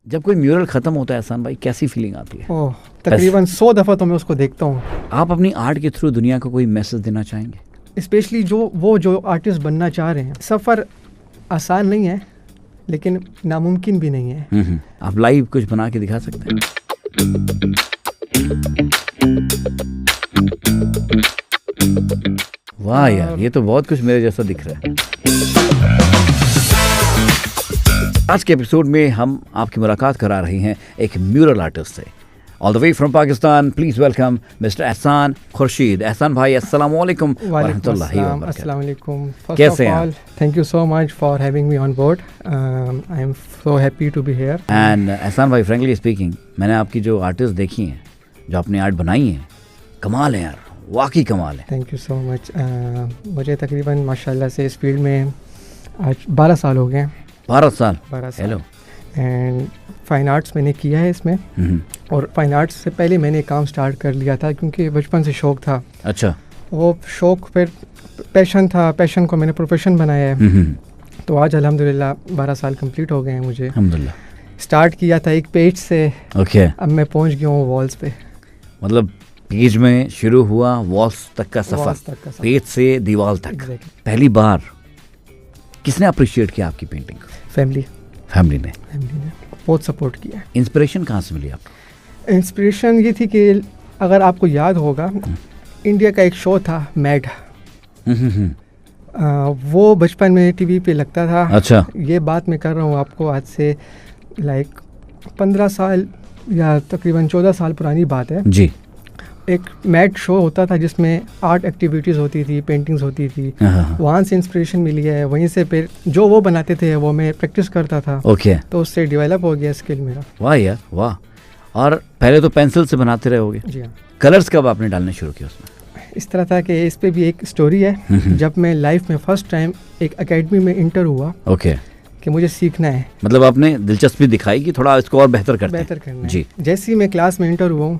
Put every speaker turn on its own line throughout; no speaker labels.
जब कोई म्यूरल खत्म होता है एहसान भाई, कैसी फीलिंग आती है?
ओह, तकरीबन 100 दफ़ा तो मैं उसको देखता हूँ।
आप अपनी आर्ट के थ्रू दुनिया को कोई मैसेज देना चाहेंगे?
स्पेशली जो आर्टिस्ट बनना चाह रहे हैं, सफ़र आसान नहीं है लेकिन नामुमकिन भी नहीं है।
आप लाइव कुछ बना के दिखा सकते हैं? वाह यार, ये तो बहुत कुछ मेरे जैसा दिख रहा है। आज के एपिसोड में हम आपकी मुलाकात करा रहे हैं एक म्यूरल आर्टिस्ट से। All the way from Pakistan, please welcome mister एहसान खुर्शीद। एहसान भाई, अस्सलाम वालेकुम व रहमतुल्लाहि व बरकातहू।
अस्सलाम वालेकुम।
कैसे हैं आप?
Thank you so much for having me on board. I am so happy to be here.
And Ehsan भाई, फ्रेंकली स्पीकिंग, मैंने आपकी जो आर्टिस्ट देखी हैं, जो आपने आर्ट बनाई है, कमाल है यार, वाकई कमाल है।
Thank you so much. मुझे तकरीबन माशाल्लाह से इस फील्ड में आज 12 साल हो गए।
12 साल?
12 साल।
हेलो।
एंड फाइन आर्ट्स मैंने किया है इसमें, और फाइन आर्ट्स से पहले मैंने काम स्टार्ट कर लिया था क्योंकि बचपन से शौक़ था।
अच्छा।
वो शौक़ फिर पैशन था, पैशन को मैंने प्रोफेशन बनाया है। तो आज अल्हम्दुलिल्लाह 12 साल कंप्लीट हो गए हैं मुझे।
अल्हम्दुलिल्लाह।
स्टार्ट किया था एक पेज से,
ओके।
अब मैं पहुंच गया हूँ वॉल्स पे।
मतलब पेज में शुरू हुआ, वॉल्स तक का सफ़र, पेज से दीवार तक।
Exactly.
पहली बार किसने अप्रिशिएट किया आपकी पेंटिंग?
फैमिली
ने
बहुत सपोर्ट किया।
इंस्पिरेशन कहाँ से मिली आपको?
इंस्पिरेशन ये थी कि अगर आपको याद होगा, इंडिया का एक शो था मैड, वो बचपन में टीवी पे लगता था।
अच्छा।
ये बात मैं कर रहा हूँ आपको आज से लाइक 15 साल या तकरीबन 14 साल पुरानी बात है
जी।
एक मैड शो होता था जिसमें आर्ट एक्टिविटीज़ होती थी, पेंटिंग्स होती थी। वहाँ से इंस्पिरेशन मिली है, वहीं से फिर जो वो बनाते थे वो मैं प्रैक्टिस करता था।
ओके।
तो उससे डेवलप हो गया स्किल मेरा।
वाह यार, वाह। और पहले तो पेंसिल से बनाते रहे होगे?
जी हाँ।
कलर्स कब आपने डालने शुरू किया उसमें?
इस तरह था कि इस पे भी एक स्टोरी है। जब मैं लाइफ में फर्स्ट टाइम एक एकेडमी में इंटर हुआ,
ओके,
कि मुझे सीखना है,
मतलब आपने दिलचस्पी दिखाई कि थोड़ा इसको और बेहतर करना है।
जी। जैसे ही मैं क्लास में इंटर हुआ हूँ,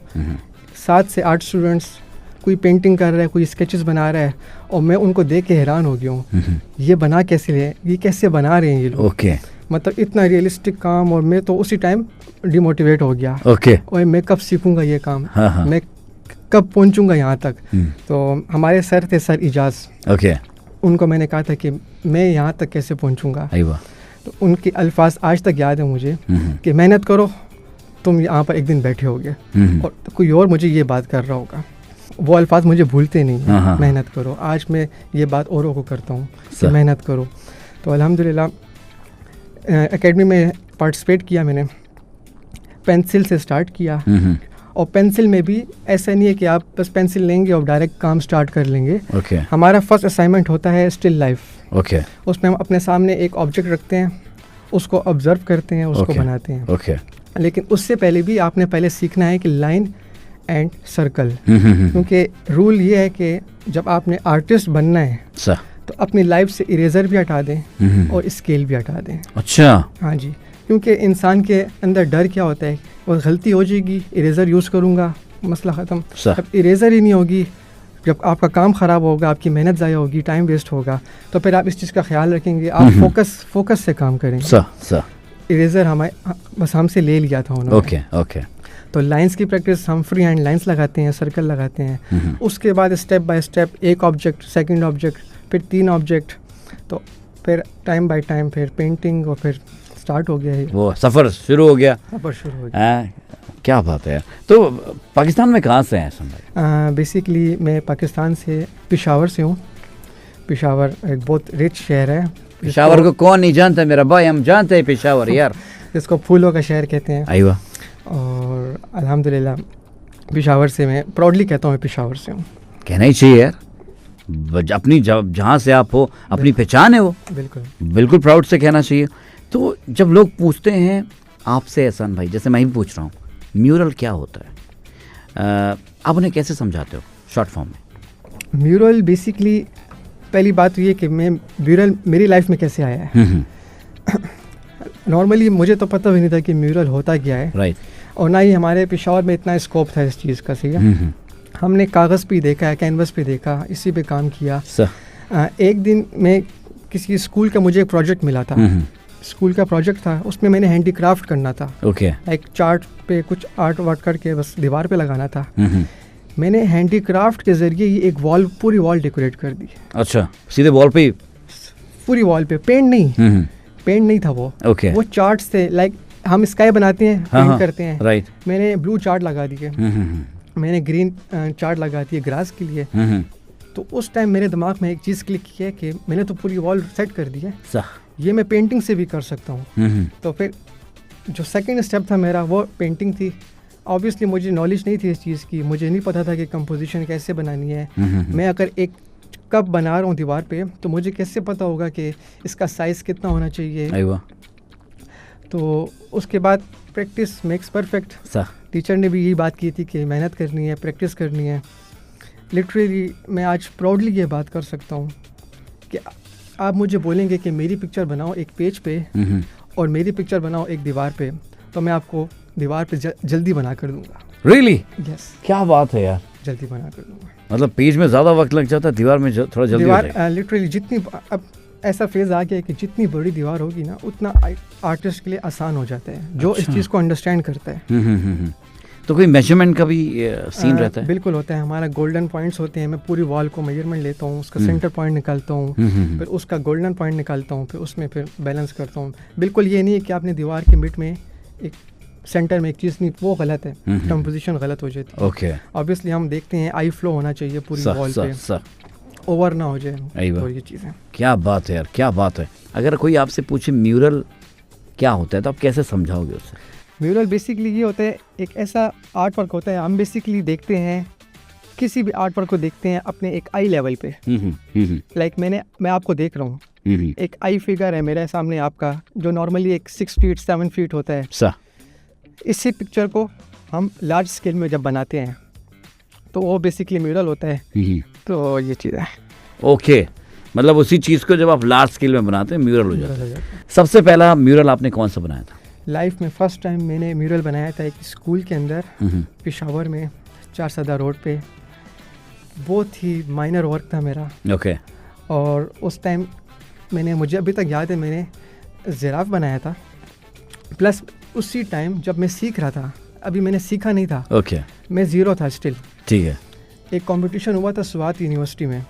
7 से 8 स्टूडेंट्स कोई पेंटिंग कर रहा है, कोई स्केचेस बना रहा है, और मैं उनको देख के हैरान हो गया हूँ, ये बना कैसे रहे, ये कैसे बना रहे हैं ये लोग।
ओके। मतलब
इतना रियलिस्टिक काम। और मैं तो उसी टाइम डिमोटिवेट हो गया।
ओके।
और मैं कब सीखूंगा ये काम,
हाँ।
मैं कब पहुंचूंगा यहाँ तक। तो हमारे सर थे, सर इजाज़।
ओके।
उनको मैंने कहा था कि मैं यहाँ तक कैसे पहुँचूँगा। तो उनके अल्फाज आज तक याद है मुझे कि मेहनत करो, तुम यहाँ पर एक दिन बैठे होगे और कोई और मुझे ये बात कर रहा होगा। वो अल्फाज मुझे भूलते नहीं हैं। मेहनत करो। आज मैं ये बात औरों को करता हूँ कि मेहनत करो। तो अल्हम्दुलिल्लाह एकेडमी में पार्टिसिपेट किया मैंने। पेंसिल से स्टार्ट किया, और पेंसिल में भी ऐसा नहीं है कि आप बस पेंसिल लेंगे और डायरेक्ट काम स्टार्ट कर लेंगे। हमारा फर्स्ट असाइनमेंट होता है स्टिल लाइफ। उसमें हम अपने सामने एक ऑब्जेक्ट रखते हैं, उसको ऑब्जर्व करते हैं, उसको बनाते हैं। लेकिन उससे पहले भी आपने पहले सीखना है कि लाइन एंड सर्कल, क्योंकि रूल ये है कि जब आपने आर्टिस्ट बनना है तो अपनी लाइफ से इरेजर भी हटा दें और स्केल भी हटा दें।
अच्छा।
हाँ जी, क्योंकि इंसान के अंदर डर क्या होता है, वो गलती हो जाएगी, इरेजर यूज़ करूँगा, मसला ख़त्म। अब इरेजर ही नहीं होगी, जब आपका काम ख़राब होगा, आपकी मेहनत ज़ाया होगी, टाइम वेस्ट होगा, तो फिर आप इस चीज़ का ख्याल रखेंगे, आप फोकस से काम करेंगे। इरेजर बस हमसे ले लिया था उन्होंने। ओके। तो लाइंस की प्रैक्टिस, हम फ्री हैंड लाइंस लगाते हैं, सर्कल लगाते हैं। उसके बाद स्टेप बाय स्टेप एक ऑब्जेक्ट, सेकंड ऑब्जेक्ट, फिर 3 ऑब्जेक्ट, तो फिर टाइम बाय टाइम फिर पेंटिंग, और फिर स्टार्ट हो गया है, वो
सफ़र शुरू हो गया। क्या बात है। तो पाकिस्तान में कहाँ से हैं?
बेसिकली मैं पाकिस्तान से पेशावर से हूँ। पेशावर एक बहुत रिच शहर है।
पेशावर को कौन नहीं जानता मेरा भाई, हम जानते हैं पेशावर यार।
इसको फूलों का शहर कहते हैं।
आइवा।
और अल्हम्दुलिल्लाह पेशावर से, मैं प्राउडली कहता हूँ मैं पेशावर से हूँ।
कहना ही चाहिए यार, अपनी जहाँ से आप हो, अपनी पहचान है वो। बिल्कुल प्राउड से कहना चाहिए। तो जब लोग पूछते हैं आपसे एहसान भाई, जैसे मैं भी पूछ रहा हूँ, म्यूरल क्या होता है, आप उन्हें कैसे समझाते हो शॉर्ट फॉर्म में?
म्यूरल बेसिकली, पहली बात तो ये कि म्यूरल मेरी लाइफ में कैसे आया है। नॉर्मली मुझे तो पता भी नहीं था कि म्यूरल होता क्या है।
राइट।
और ना ही हमारे पेशावर में इतना स्कोप था इस चीज़ का। सही है। हमने कागज़ पे देखा है, कैनवस पे देखा, इसी पे काम किया। एक दिन में किसी स्कूल का मुझे एक प्रोजेक्ट मिला था स्कूल का प्रोजेक्ट था, उसमें मैंने हैंडीक्राफ्ट करना था।
ओके।
लाइक चार्ट पे कुछ आर्ट वार्ट करके बस दीवार पे लगाना था। मैंने हैंडीक्राफ्ट के जरिए ये एक वॉल, पूरी वॉल डेकोरेट कर दी।
अच्छा, सीधे वॉल पे?
पूरी वॉल पे, पेंट नहीं था वो।
ओके।
वो चार्ट्स थे, लाइक हम स्काई बनाते हैं, पेंट करते हैं।
राइट।
मैंने ब्लू चार्ट लगा दिए, मैंने ग्रीन चार्ट लगा दिए ग्रास के लिए। तो उस टाइम मेरे दिमाग में एक चीज़ क्लिक की है कि मैंने तो पूरी वॉल सेट कर दी है, ये मैं पेंटिंग से भी कर सकता हूँ। तो फिर जो सेकंड स्टेप था मेरा, वो पेंटिंग थी। ऑब्वियसली मुझे नॉलेज नहीं थी इस चीज़ की, मुझे नहीं पता था कि कंपोजिशन कैसे बनानी है। मैं अगर एक कप बना रहा हूँ दीवार पे, तो मुझे कैसे पता होगा कि इसका साइज़ कितना होना चाहिए। तो उसके बाद प्रैक्टिस मेक्स परफेक्ट। टीचर ने भी यही बात की थी कि मेहनत करनी है, प्रैक्टिस करनी है। लिटरली मैं आज प्राउडली ये बात कर सकता हूँ कि आप मुझे बोलेंगे कि मेरी पिक्चर बनाओ एक पेज पे और मेरी पिक्चर बनाओ एक दीवार पे, तो मैं आपको दीवार पे जल्दी बना कर दूंगा।
रियली?
यस।
क्या बात है यार,
जल्दी बना कर दूंगा।
मतलब पेज में ज़्यादा वक्त लग जाता है, दीवार में थोड़ा जल्दी हो जाएगा।
लिटरली जितनी, अब ऐसा फेज़ आ गया है कि जितनी बड़ी दीवार होगी ना, उतना आर्टिस्ट के लिए आसान हो जाता है, जो इस चीज़ को अंडरस्टैंड करता है।
तो कोई मेजरमेंट का भी सीन रहता है?
बिल्कुल होता है। हमारा गोल्डन पॉइंट्स होते हैं, मैं पूरी वॉल को मेजरमेंट लेता हूँ, उसका सेंटर पॉइंट निकालता हूँ, फिर उसका गोल्डन पॉइंट निकालता हूँ, फिर उसमें फिर बैलेंस करता हूँ। बिल्कुल ये नहीं है कि आपने दीवार के मिड में एक सेंटर में एक चीज़ नहीं, वो गलत है, कंपोजिशन गलत हो जाती है।
ओके।
ऑब्वियसली हम देखते हैं आई फ्लो होना चाहिए पूरी वॉल पे, ओवर ना हो जाए, और ये चीज़ें।
क्या बात है यार, क्या बात है। अगर कोई आपसे पूछे म्यूरल क्या होता है, तो आप कैसे समझाओगे उससे?
म्यूरल बेसिकली ये होता है, एक ऐसा आर्ट वर्क होता है, हम बेसिकली देखते हैं, किसी भी आर्ट वर्क को देखते हैं अपने एक आई लेवल पे। लाइक मैं आपको देख रहा हूँ, एक आई फिगर है मेरे सामने आपका, जो नॉर्मली एक 6 फीट 7 फीट होता है। इसी पिक्चर को हम लार्ज स्केल में जब बनाते हैं, तो वो बेसिकली म्यूरल होता है। तो ये चीज़ है।
ओके, मतलब उसी चीज़ को जब आप लार्ज स्केल में बनाते हैं, म्यूरल हो जाता है। सबसे पहला म्यूरल आपने कौन सा बनाया था?
लाइफ में फर्स्ट टाइम मैंने म्यूरल बनाया था एक स्कूल के अंदर, पेशावर में, 4 सदा रोड पे। बहुत ही माइनर वर्क था मेरा।
ओके।
और उस टाइम मुझे अभी तक याद है, मैंने जिराफ बनाया था। प्लस उसी टाइम जब मैं सीख रहा था, अभी मैंने सीखा नहीं था।
ओके।
मैं ज़ीरो था स्टिल।
ठीक है।
एक कंपटीशन हुआ था स्वात यूनिवर्सिटी में,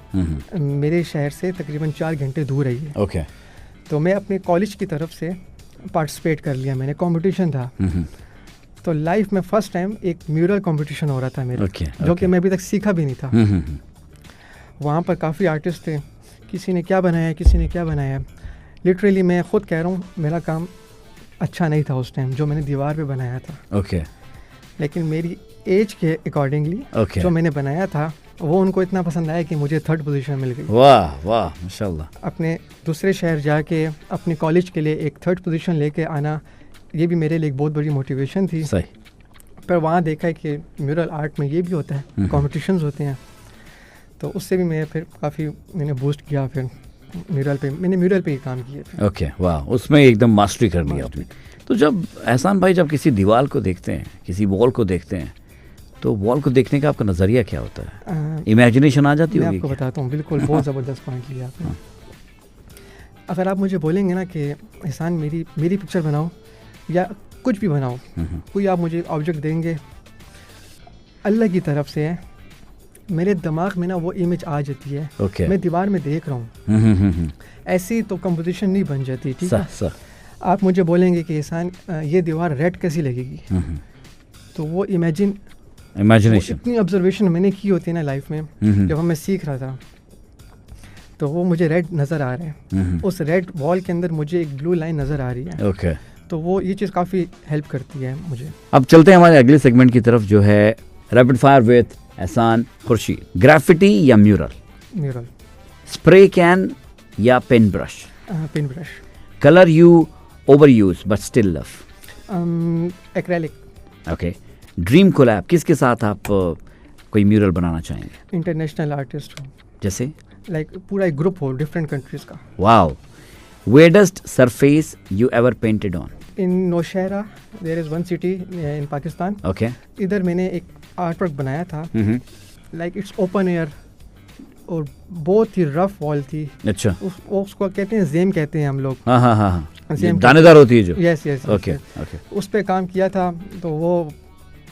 मेरे शहर से तकरीबन 4 घंटे दूर है ये।
ओके।
तो मैं अपने कॉलेज की तरफ से पार्टिसिपेट कर लिया मैंने, कंपटीशन था। तो लाइफ में फर्स्ट टाइम एक म्यूरल कंपटीशन हो रहा था मेरे, जो कि मैं अभी तक सीखा भी नहीं था। वहाँ पर काफ़ी आर्टिस्ट थे, किसी ने क्या बनाया, किसी ने क्या बनाया। लिटरली मैं खुद कह रहा हूँ, मेरा काम अच्छा नहीं था उस टाइम, जो मैंने दीवार पे बनाया था।
ओके।
लेकिन मेरी एज के अकॉर्डिंगली जो मैंने बनाया था, वो उनको इतना पसंद आया कि मुझे 3rd पोजीशन मिल गई।
वाह वाह, माशाल्लाह।
अपने दूसरे शहर जाके अपने कॉलेज के लिए एक 3rd पोजीशन लेके आना, ये भी मेरे लिए एक बहुत बड़ी मोटिवेशन थी।
सही।
पर वहाँ देखा है कि म्यूरल आर्ट में ये भी होता है, कॉम्पिटिशन्स होते हैं। तो उससे भी मैं फिर काफ़ी मैंने बूस्ट किया, फिर मैंने म्यूरल पे ही काम किया।
ओके, वाह, उसमें एकदम मास्टरी कर लिया आपने। तो जब एहसान भाई, जब किसी दीवार को देखते हैं, किसी वॉल को देखते हैं, तो वॉल को देखने का आपका नज़रिया क्या होता है? इमेजिनेशन आ जाती होगी?
मैं आपको बताता हूँ, बिल्कुल बहुत ज़बरदस्त पॉइंट लिया आपने। अगर आप मुझे बोलेंगे ना कि एहसान मेरी पिक्चर बनाओ या कुछ भी बनाओ, कोई आप मुझे ऑब्जेक्ट देंगे, अल्लाह की तरफ से है, मेरे दिमाग में ना वो इमेज आ जाती है।
okay.
मैं दीवार में देख रहा हूँ, ऐसी तो कंपोजिशन नहीं बन जाती। ठीक है, आप मुझे बोलेंगे कि एहसान ये दीवार रेड कैसी लगेगी, तो वो इमेजिनेशन, इतनी ऑब्जर्वेशन मैंने की होती है ना लाइफ में, जब मैं सीख रहा था, तो वो मुझे रेड नज़र आ रहे हैं। उस रेड वॉल के अंदर मुझे एक ब्लू लाइन नज़र आ रही है।
ओके।
तो वो ये चीज़ काफ़ी हेल्प करती है मुझे।
अब चलते हैं हमारे अगले सेगमेंट की तरफ, जो है rapid fire with Ehsan Khurshid. Graffiti या म्यूरल?
म्यूरल।
स्प्रे कैन या pen brush?
Pen brush.
Colour you over use but still love?
Acrylic.
Okay. Dream collab, किसके साथ आप कोई म्यूरल बनाना चाहेंगे?
इंटरनेशनल आर्टिस्ट हो,
जैसे
लाइक पूरा एक ग्रुप हो डिफरेंट कंट्रीज का।
Wow. weirdest surface you ever painted on?
In Nowshera there is one city in Pakistan.
Okay.
इधर मैंने एक आर्ट वर्क बनाया था, लाइक इट्स ओपन एयर, और बहुत ही रफ वॉल थी।
अच्छा,
उसको कहते हैं जेम कहते हैं हम लोग।
हाँ हाँ हाँ,
जेम
दानेदार होती है जो।
Yes yes.
Okay okay.
उस पे काम किया था तो वो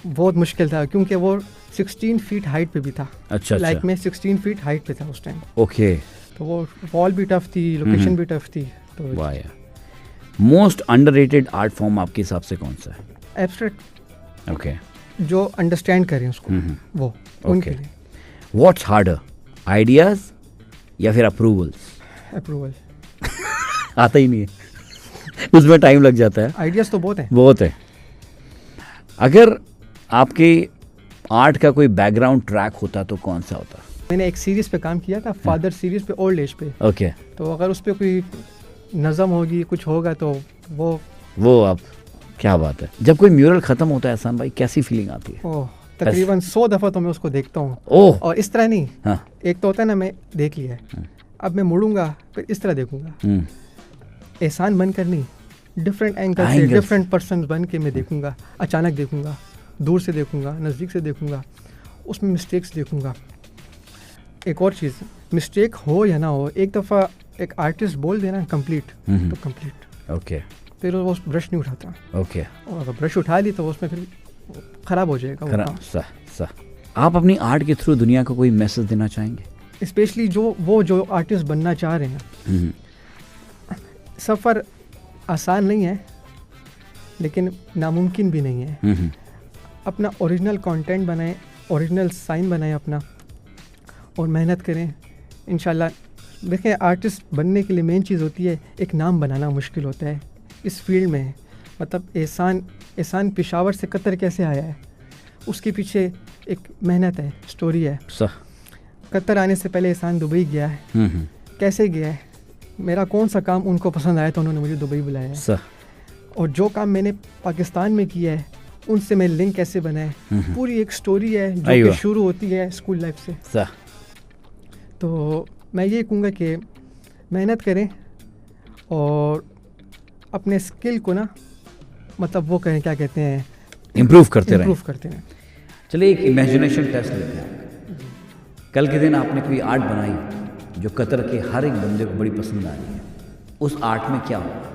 बहुत मुश्किल था क्योंकि वो 16 फीट हाइट पे भी था।
अच्छा,
लाइक मैं 16 फीट हाइट पे था उस टाइम।
ओके।
तो वो वॉल भी टफ थी, लोकेशन भी टफ थी। तो
वाह यार। मोस्ट अंडररेटेड आर्ट फॉर्म आपके हिसाब से कौन सा है?
एब्स्ट्रैक्ट।
ओके।
जो अंडरस्टैंड करें उसको, वो उनके लिए।
व्हाट्स हार्डर, आइडियाज या फिर अप्रूवल्स?
अप्रूवल।
आता ही नहीं है उसमें टाइम लग जाता है।
आइडियाज तो बहुत है।
बहुत है। अगर आपके आर्ट का कोई बैकग्राउंड ट्रैक होता तो कौन सा होता?
मैंने एक सीरीज पे काम किया था, फादर सीरीज पे, ओल्ड एज पे।
ओके।
तो अगर उस पे कोई नज़म होगी, कुछ होगा तो वो
आप, क्या बात है। जब कोई म्यूरल खत्म होता है एहसान भाई, कैसी फीलिंग आती है?
ओह, तकरीबन 100 दफ़ा तो मैं उसको देखता हूँ।
ओह।
और इस तरह नहीं।
हाँ।
एक तो होता है ना, मैं देख लिया है, अब मैं मुड़ूंगा फिर इस तरह देखूंगा। एहसान बनकर नहीं, डिफरेंट एंगल से, डिफरेंट पर्सन बन के मैं देखूंगा। अचानक देखूंगा, दूर से देखूंगा, नज़दीक से देखूंगा, उसमें मिस्टेक्स देखूंगा। एक और चीज़, मिस्टेक हो या ना हो, एक दफ़ा एक आर्टिस्ट बोल देना कंप्लीट तो कंप्लीट।
ओके।
फिर वो ब्रश नहीं उठाता।
ओके।
और अगर ब्रश उठा ली तो उसमें फिर ख़राब हो जाएगा वो काम।
सह। आप अपनी आर्ट के थ्रू दुनिया को कोई मैसेज देना चाहेंगे?
स्पेशली जो आर्टिस्ट बनना चाह रहे हैं, सफ़र आसान नहीं है लेकिन नामुमकिन भी नहीं है। अपना ओरिजिनल कंटेंट बनाएं, ओरिजिनल साइन बनाएं अपना, और मेहनत करें। इंशाल्लाह देखें, आर्टिस्ट बनने के लिए मेन चीज़ होती है, एक नाम बनाना मुश्किल होता है इस फील्ड में। मतलब एहसान पेशावर से कतर कैसे आया है, उसके पीछे एक मेहनत है, स्टोरी है। कतर आने से पहले एहसान दुबई गया है। कैसे गया है, मेरा कौन सा काम उनको पसंद आया तो उन्होंने मुझे दुबई बुलाया है। और जो काम मैंने पाकिस्तान में किया है उनसे मैं लिंक कैसे बनाए, पूरी एक स्टोरी है जो कि शुरू होती है स्कूल लाइफ से। तो मैं ये कहूँगा कि मेहनत करें और अपने स्किल को ना, मतलब वो कहें, क्या कहते हैं,
इम्प्रूव करते
रहें।
चलिए एक इमेजिनेशन टेस्ट लेते हैं। कल के दिन आपने कोई आर्ट बनाई जो कतर के हर एक बंदे को बड़ी पसंद आ रही है, उस आर्ट में क्या होगा?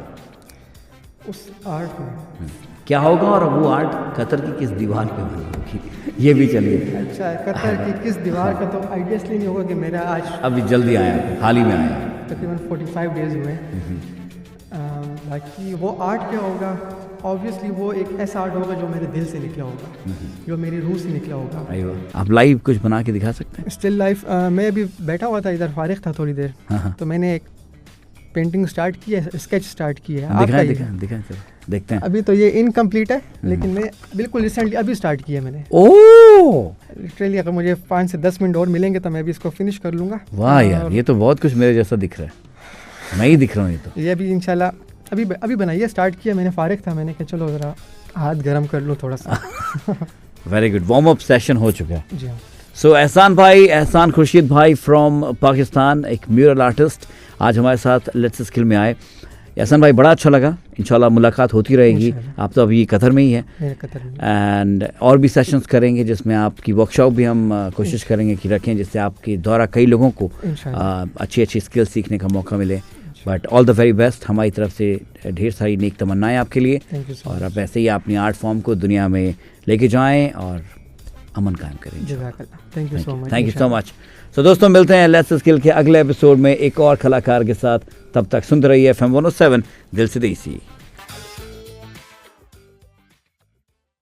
उस आर्ट में
क्या होगा, और वो आर्ट कतर की किस दीवार पे बनी होगी, ये भी चलिए।
अच्छा, कतर की किस दीवार का तो आइडियसली नहीं होगा कि मेरा आज
अभी जल्दी आया, हाल ही में आया,
तकरीबन 45 डेज हुए। बाकी वो आर्ट क्या होगा, ऑब्वियसली वो एक ऐसा आर्ट होगा जो मेरे दिल से निकला होगा, जो मेरी रूह से निकला होगा।
आप लाइव कुछ बना के दिखा सकते हैं?
स्टिल लाइफ, मैं अभी बैठा हुआ था इधर, फारिग था थोड़ी देर, तो मैंने एक पेंटिंग स्टार्ट की है, स्केच स्टार्ट की है।
दिखाएं, देखते हैं।
अभी तो ये इनकम्प्लीट है, लेकिन मैं बिल्कुल रिसेंटली अभी स्टार्ट किया मैंने। लिटरली अगर मुझे 5 से 10 मिनट और मिलेंगे तो मैं भी इसको फिनिश कर लूँगा।
वाह यार, ये तो बहुत कुछ मेरे जैसा दिख रहा है, मैं ही दिख रहा हूँ। ये तो
ये भी इंशाल्लाह अभी बनाइए, स्टार्ट किया मैंने, फारिग था, मैंने कहा चलो ज़रा हाथ गर्म कर लूँ थोड़ा सा।
Very good, warm up session हो चुका है
जी हाँ।
सो एहसान खुर्शीद भाई फ्रॉम पाकिस्तान, एक म्यूरल आर्टिस्ट, आज हमारे साथ लेट्स स्किल में आए। एहसान भाई, बड़ा अच्छा लगा, इंशाल्लाह मुलाकात होती रहेगी। आप तो अभी कतर में ही हैं, एंड और भी सेशंस करेंगे जिसमें आपकी वर्कशॉप भी हम कोशिश करेंगे कि रखें, जिससे आपके द्वारा कई लोगों को अच्छी स्किल सीखने का मौका मिले। But all the very best, हमारी तरफ से ढेर सारी नेक तमन्नाएं आपके लिए, और अब ऐसे ही अपनी आर्ट फॉर्म को दुनिया में लेके जाएं और अमन कायम करें।
Thank you
so much. तो दोस्तों, मिलते हैं लेट्स स्किल के अगले एपिसोड में एक और कलाकार के साथ। तब तक सुनते रहिए FM 107 दिल से देसी।